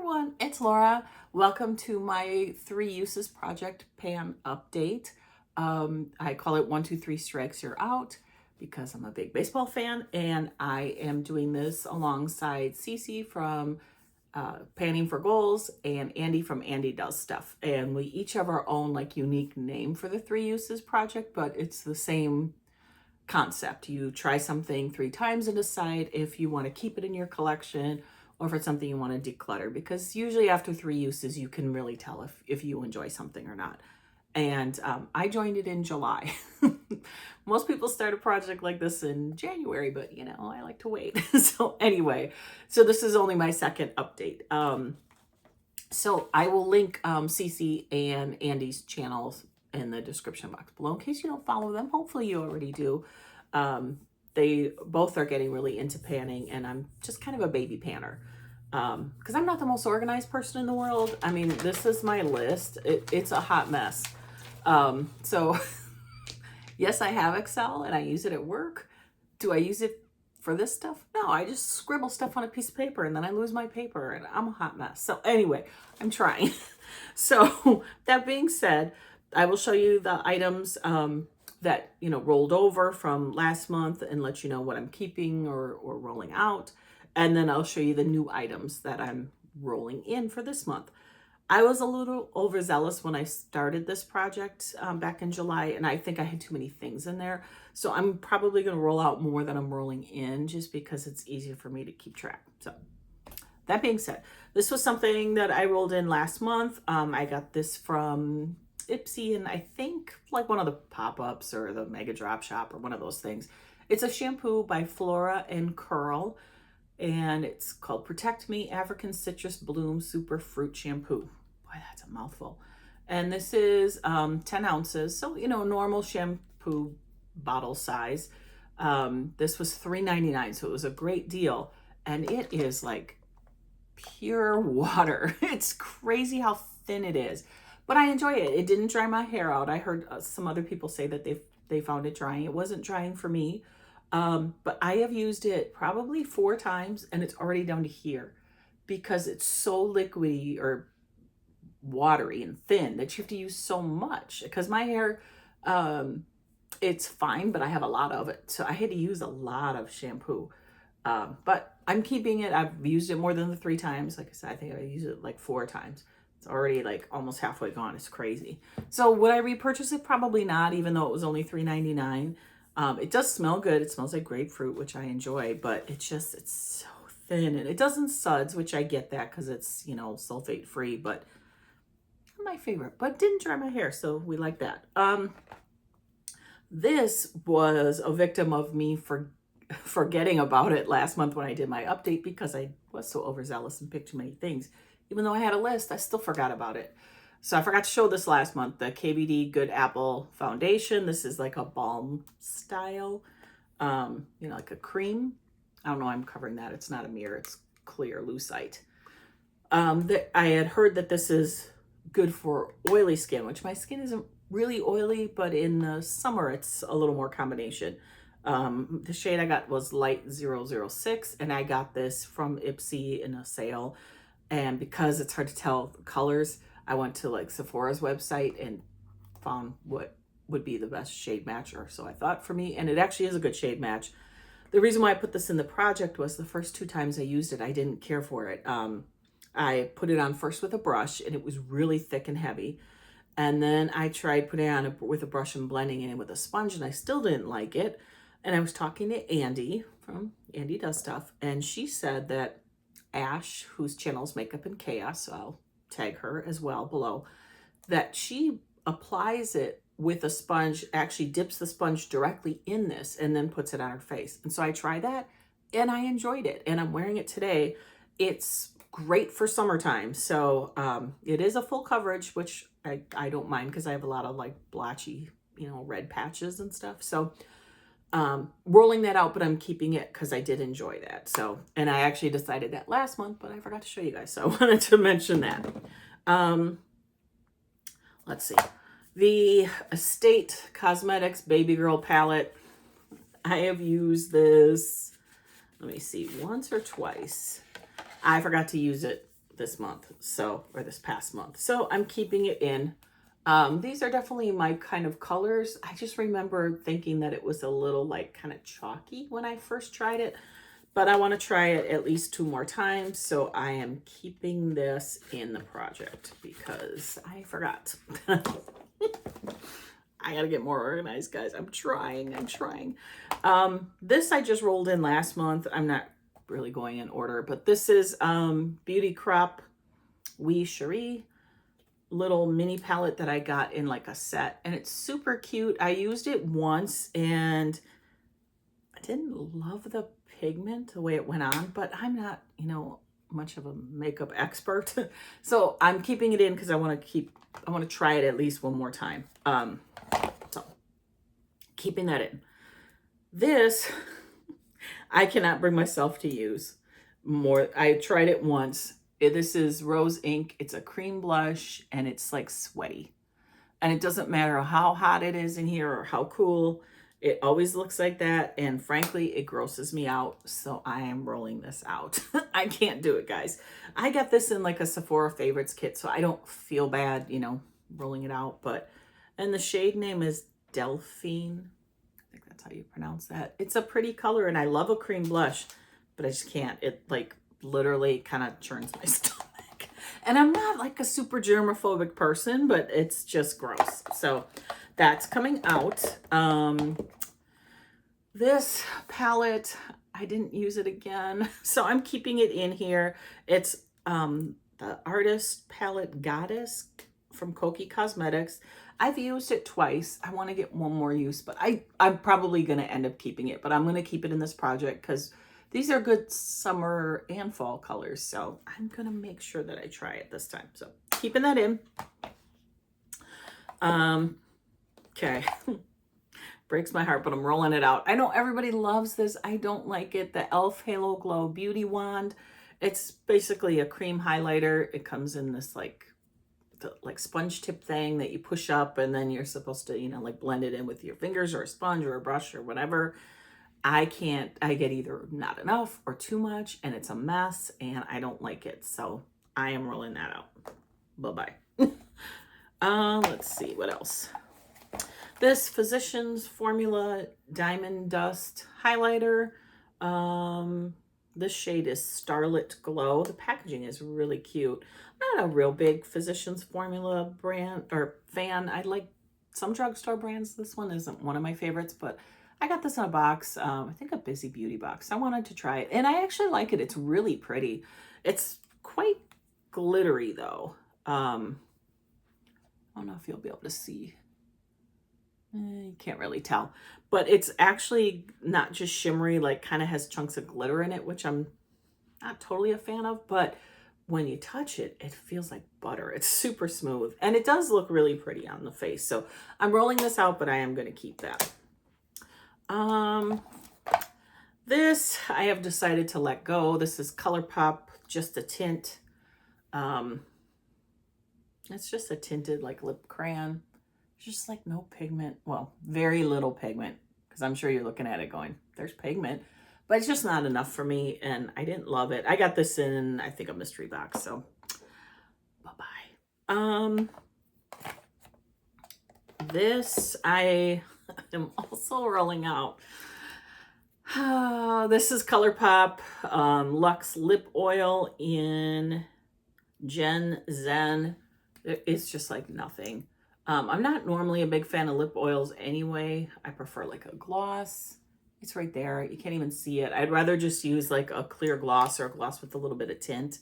everyone, it's Laura. Welcome to my 3 uses project pan update. I call it 1, 2, 3 strikes, you're out because I'm a big baseball fan, and I am doing this alongside Cece from Panning for Goals and Andy from Andy Does Stuff. And we each have our own like unique name for the 3 uses project, but it's the same concept. You try something 3 times and decide if you want to keep it in your collection or if it's something you want to declutter, because usually after 3 uses you can really tell if you enjoy something or not. And I joined it in July. Most people start a project like this in January, but you know, I like to wait. So anyway, so this is only my second update. So I will link Cece and Andy's channels in the description box below in case you don't follow them. Hopefully you already do. They both are getting really into panning, and I'm just kind of a baby panner because I'm not the most organized person in the world. I mean, this is my list. It's a hot mess. So yes, I have Excel and I use it at work. Do I use it for this stuff? No, I just scribble stuff on a piece of paper and then I lose my paper and I'm a hot mess. So anyway, I'm trying. So that being said, I will show you the items that, you know, rolled over from last month and let you know what I'm keeping or rolling out. And then I'll show you the new items that I'm rolling in for this month. I was a little overzealous when I started this project back in July, and I think I had too many things in there. So I'm probably going to roll out more than I'm rolling in just because it's easier for me to keep track. So that being said, this was something that I rolled in last month. I got this from Ipsy, and I think like one of the pop-ups or the Mega Drop Shop or one of those things. It's a shampoo by Flora and Curl, and it's called Protect Me African Citrus Bloom Super Fruit Shampoo. Boy, that's a mouthful. And this is 10 ounces, so you know, normal shampoo bottle size. This was $3.99, so it was a great deal, and it is like pure water. It's crazy how thin it is, but I enjoy it. It didn't dry my hair out. I heard some other people say that they found it drying. It wasn't drying for me, but I have used it probably 4 times and it's already down to here because it's so liquidy or watery and thin that you have to use so much. Because my hair, it's fine, but I have a lot of it, so I had to use a lot of shampoo. But I'm keeping it. I've used it more than the 3 times. Like I said, I think I used it like 4 times. It's already like almost halfway gone. It's crazy. So would I repurchase it? Probably not, even though it was only $3.99. It does smell good. It smells like grapefruit, which I enjoy, but it's so thin, and it doesn't suds, which I get that because it's, you know, sulfate free, but not my favorite. But it didn't dry my hair, so we like that. This was a victim of me forgetting about it last month when I did my update because I was so overzealous and picked too many things. Even though I had a list, I still forgot about it. So I forgot to show this last month, the KVD Good Apple Foundation. This is like a balm style, you know, like a cream. I don't know why I'm covering that. It's not a mirror, it's clear lucite. I had heard that this is good for oily skin, which my skin isn't really oily, but in the summer it's a little more combination. The shade I got was light 006, and I got this from Ipsy in a sale. And because it's hard to tell the colors, I went to like Sephora's website and found what would be the best shade matcher. So I thought for me, and it actually is a good shade match. The reason why I put this in the project was the first 2 times I used it, I didn't care for it. I put it on first with a brush, and it was really thick and heavy. And then I tried putting it on with a brush and blending it in with a sponge, and I still didn't like it. And I was talking to Andy from Andy Does Stuff, and she said that Ash, whose channel is Makeup and Chaos, so I'll tag her as well below, that she applies it with a sponge, actually dips the sponge directly in this and then puts it on her face. And so I tried that and I enjoyed it, and I'm wearing it today. It's great for summertime. So it is a full coverage, which I don't mind because I have a lot of like blotchy, you know, red patches and stuff. So rolling that out, but I'm keeping it because I did enjoy that. So, and I actually decided that last month, but I forgot to show you guys, so I wanted to mention that. Let's see, the Estate Cosmetics Baby Girl palette. I have used this, let me see, once or twice. I forgot to use it this month, so, or this past month. So I'm keeping it in. These are definitely my kind of colors. I just remember thinking that it was a little like kind of chalky when I first tried it, but I want to try it at least 2 more times. So I am keeping this in the project because I forgot. I gotta get more organized, guys. I'm trying. This I just rolled in last month. I'm not really going in order, but this is Beauty Crop Wee Cherie little mini palette that I got in like a set, and it's super cute. I used it once and I didn't love the pigment the way it went on, but I'm not, you know, much of a makeup expert. So I'm keeping it in because I want to try it at least one more time. So keeping that in. This, I cannot bring myself to use more. I tried it once. This is Rose Ink. It's a cream blush and it's like sweaty. And it doesn't matter how hot it is in here or how cool. It always looks like that. And frankly, it grosses me out. So I am rolling this out. I can't do it, guys. I got this in like a Sephora favorites kit, so I don't feel bad, you know, rolling it out. But, and the shade name is Delphine. I think that's how you pronounce that. It's a pretty color and I love a cream blush, but I just can't. It like literally kind of churns my stomach. And I'm not like a super germophobic person, but it's just gross. So that's coming out. This palette, I didn't use it again, so I'm keeping it in here. It's the Artist Palette Goddess from Kokie Cosmetics. I've used it twice. I want to get one more use, but I'm probably going to end up keeping it, but I'm going to keep it in this project because these are good summer and fall colors. So I'm going to make sure that I try it this time. So keeping that in. Okay. Breaks my heart, but I'm rolling it out. I know everybody loves this. I don't like it. The e.l.f. Halo Glow Beauty Wand. It's basically a cream highlighter. It comes in this like sponge tip thing that you push up and then you're supposed to, you know, like blend it in with your fingers or a sponge or a brush or whatever. I can't, I get either not enough or too much and it's a mess and I don't like it. So I am rolling that out. Bye-bye. Let's see what else. This Physicians Formula Diamond Dust Highlighter. This shade is Starlit Glow. The packaging is really cute. I'm not a real big Physicians Formula brand or fan. I like some drugstore brands. This one isn't one of my favorites, but I got this in a box. I think a Busy Beauty box. I wanted to try it, and I actually like it. It's really pretty. It's quite glittery, though. I don't know if you'll be able to see. You can't really tell, but it's actually not just shimmery, like kind of has chunks of glitter in it, which I'm not totally a fan of, but when you touch it, it feels like butter. It's super smooth and it does look really pretty on the face. So I'm rolling this out, but I am going to keep that. This I have decided to let go. This is ColourPop Just a Tint. It's just a tinted like lip crayon. Just like no pigment. Well, very little pigment, because I'm sure you're looking at it going, there's pigment, but it's just not enough for me and I didn't love it. I got this in, I think, a mystery box, so bye-bye. This I am also rolling out. This is ColourPop Luxe Lip Oil in Gen Zen. It's just like nothing. I'm not normally a big fan of lip oils anyway. I prefer like a gloss. It's right there. You can't even see it. I'd rather just use like a clear gloss or a gloss with a little bit of tint.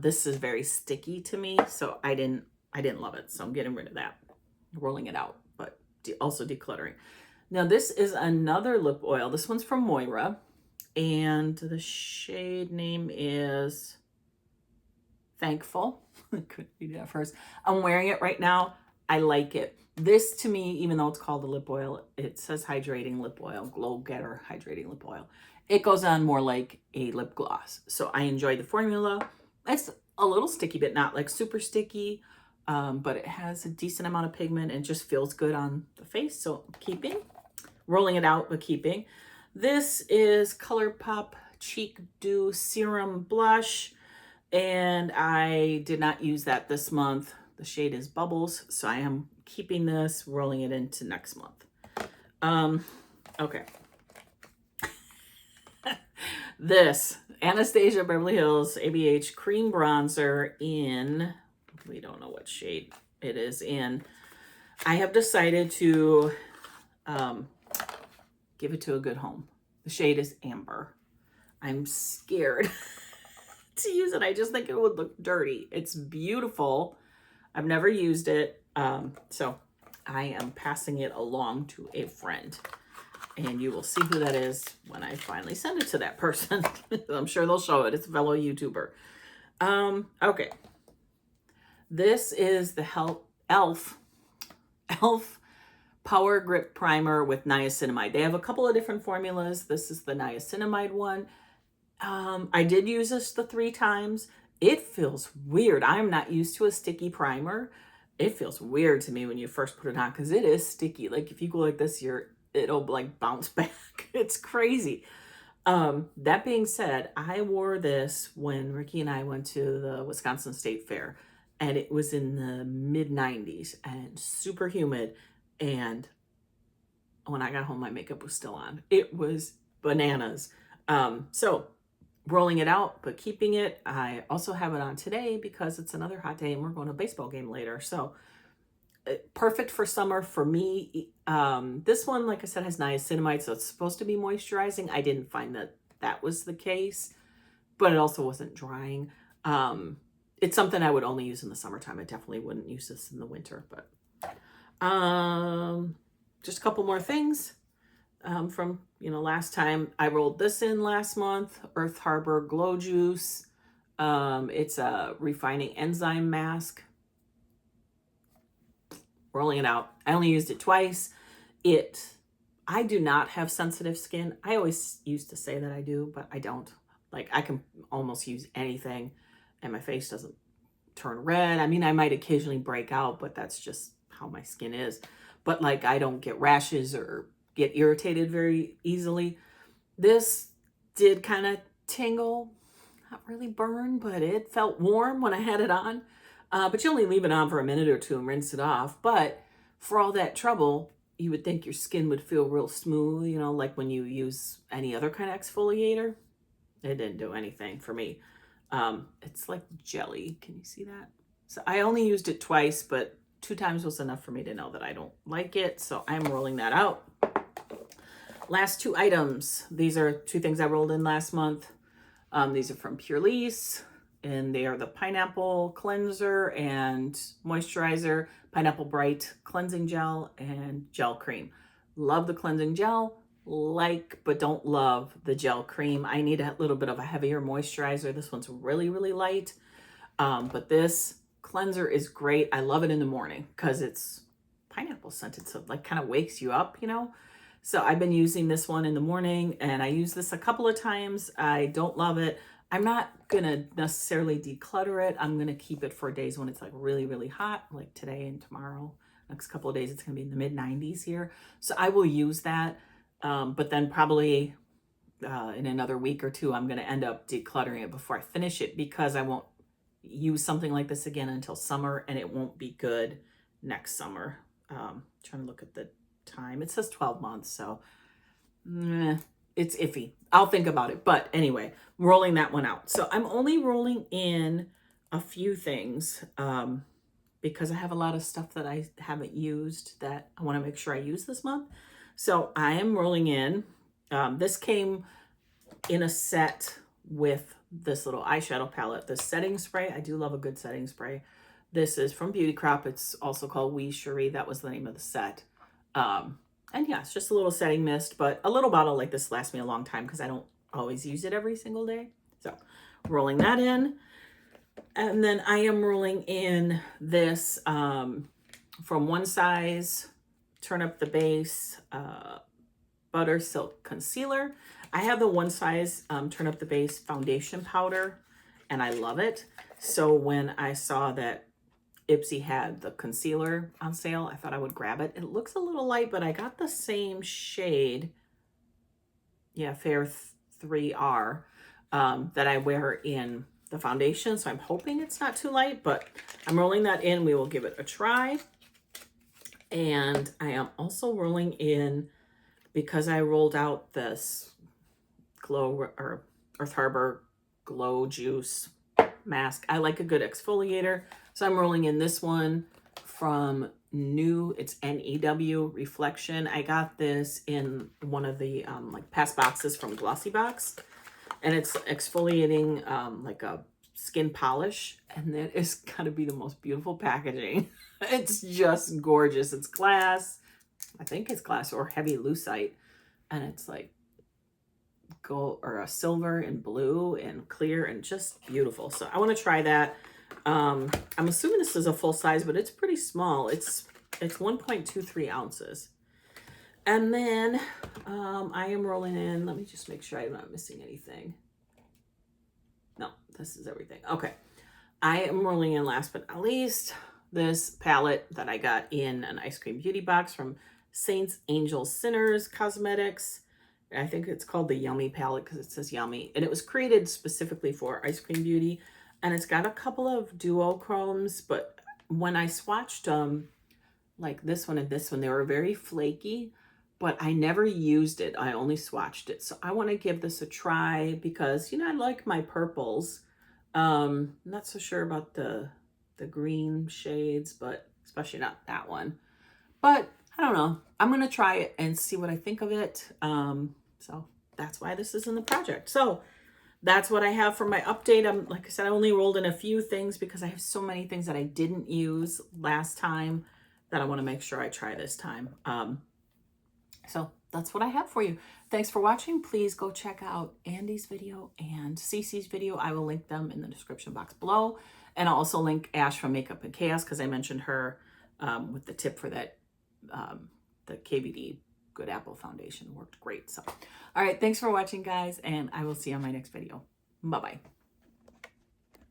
This is very sticky to me, so I didn't love it. So I'm getting rid of that. Rolling it out, but also decluttering. Now this is another lip oil. This one's from Moira, and the shade name is Thankful. I couldn't read it at first. I'm wearing it right now. I like it. This to me, even though it's called a lip oil, it says hydrating lip oil, Glow Getter hydrating lip oil. It goes on more like a lip gloss. So I enjoy the formula. It's a little sticky, but not like super sticky. But it has a decent amount of pigment and just feels good on the face. So keeping, rolling it out, but keeping. This is ColourPop Cheek Dew Serum Blush. And I did not use that this month. The shade is Bubbles, so I am keeping this, rolling it into next month. Okay. This Anastasia Beverly Hills ABH Cream Bronzer in, we don't know what shade it is in. I have decided to give it to a good home. The shade is Amber. I'm scared to use it. I just think it would look dirty. It's beautiful. I've never used it. So I am passing it along to a friend. And you will see who that is when I finally send it to that person. I'm sure they'll show it. It's a fellow YouTuber. Okay. This is the e.l.f. Power Grip Primer with niacinamide. They have a couple of different formulas. This is the niacinamide one. I did use this the 3 times. It feels weird. I'm not used to a sticky primer. It feels weird to me when you first put it on because it is sticky. Like if you go like this, it'll like bounce back. It's crazy. That being said, I wore this when Ricky and I went to the Wisconsin State Fair, and it was in the mid 90s and super humid. And when I got home, my makeup was still on. It was bananas. So rolling it out, but keeping it. I also have it on today because it's another hot day and we're going to a baseball game later. So perfect for summer for me. This one, like I said, has niacinamide, so it's supposed to be moisturizing. I didn't find that was the case, but it also wasn't drying. It's something I would only use in the summertime. I definitely wouldn't use this in the winter, but just a couple more things from last time. I rolled this in last month, Earth Harbor Glow Juice. It's a refining enzyme mask. Rolling it out. I only used it twice. I do not have sensitive skin. I always used to say that I do, but I don't. Like I can almost use anything and my face doesn't turn red. I mean, I might occasionally break out, but that's just how my skin is. But like I don't get rashes or get irritated very easily. This did kind of tingle, not really burn, but it felt warm when I had it on. But you only leave it on for a minute or two and rinse it off. But for all that trouble, you would think your skin would feel real smooth, like when you use any other kind of exfoliator. It didn't do anything for me. It's like jelly. Can you see that? So I only used it twice, but 2 times was enough for me to know that I don't like it. So I'm rolling that out. Last 2 items. These are 2 things I rolled in last month. These are from Purlisse, and they are the Pineapple Cleanser and Moisturizer, Pineapple Bright Cleansing Gel, and Gel Cream. Love the cleansing gel, but don't love the gel cream. I need a little bit of a heavier moisturizer. This one's really, really light. But this cleanser is great. I love it in the morning because it's pineapple scented, so it like kind of wakes you up, So I've been using this one in the morning, and I use this a couple of times. I don't love it. I'm not going to necessarily declutter it. I'm going to keep it for days when it's like really, really hot, like today and tomorrow. Next couple of days, it's going to be in the mid 90s here. So I will use that. But then probably in another week or 2, I'm going to end up decluttering it before I finish it because I won't use something like this again until summer, and it won't be good next summer. Trying to look at the time. It says 12 months, so it's iffy. I'll think about it. But anyway, rolling that one out. So I'm only rolling in a few things because I have a lot of stuff that I haven't used that I want to make sure I use this month. So I am rolling in. This came in a set with this little eyeshadow palette. The setting spray. I do love a good setting spray. This is from Beauty Crop. It's also called Wee Cherie. That was the name of the set. And yeah, it's just a little setting mist, but a little bottle like this lasts me a long time because I don't always use it every single day. So rolling that in. And then I am rolling in this from One Size, Turn Up the Base Butter Silk Concealer. I have the One Size Turn Up the Base foundation powder, and I love it. So when I saw that Ipsy had the concealer on sale, I thought I would grab it. It looks a little light, but I got the same shade, Fair 3R, that I wear in the foundation, so I'm hoping it's not too light, but I'm rolling that in. We will give it a try. And I am also rolling in, because I rolled out this Glow or Earth Harbor Glow Juice mask. I like a good exfoliator, so I'm rolling in this one from New. It's NEW Reflection. I got this in one of the like past boxes from Glossybox, and it's exfoliating like a skin polish, and that is gonna be the most beautiful packaging. It's just gorgeous. It's glass. I think it's glass or heavy lucite, and it's like gold or a silver and blue and clear and just beautiful. So I want to try that. I'm assuming this is a full size, but it's pretty small. It's 1.23 ounces. And then I am rolling in. Let me just make sure I'm not missing anything. No, this is everything. Okay. I am rolling in, last but not least, this palette that I got in an Ice Cream Beauty box from Saints, Angels, Sinners Cosmetics. I think it's called the Yummy palette because it says Yummy. And it was created specifically for Ice Cream Beauty. And it's got a couple of duochromes, but when I swatched them, like this one and this one, they were very flaky, but I never used it. I only swatched it. So I want to give this a try because, you know, I like my purples. I'm not so sure about the green shades, but especially not that one. But I don't know. I'm going to try it and see what I think of it. So that's why this is in the project. So that's what I have for my update. Like I said, I only rolled in a few things because I have so many things that I didn't use last time that I want to make sure I try this time. So that's what I have for you. Thanks for watching. Please go check out Andy's video and Cece's video. I will link them in the description box below. And I'll also link Ash from Makeup and Chaos because I mentioned her with the tip for that, the KVD Good Apple Foundation worked great. So, all right, thanks for watching, guys, and I will see you on my next video. Bye-bye.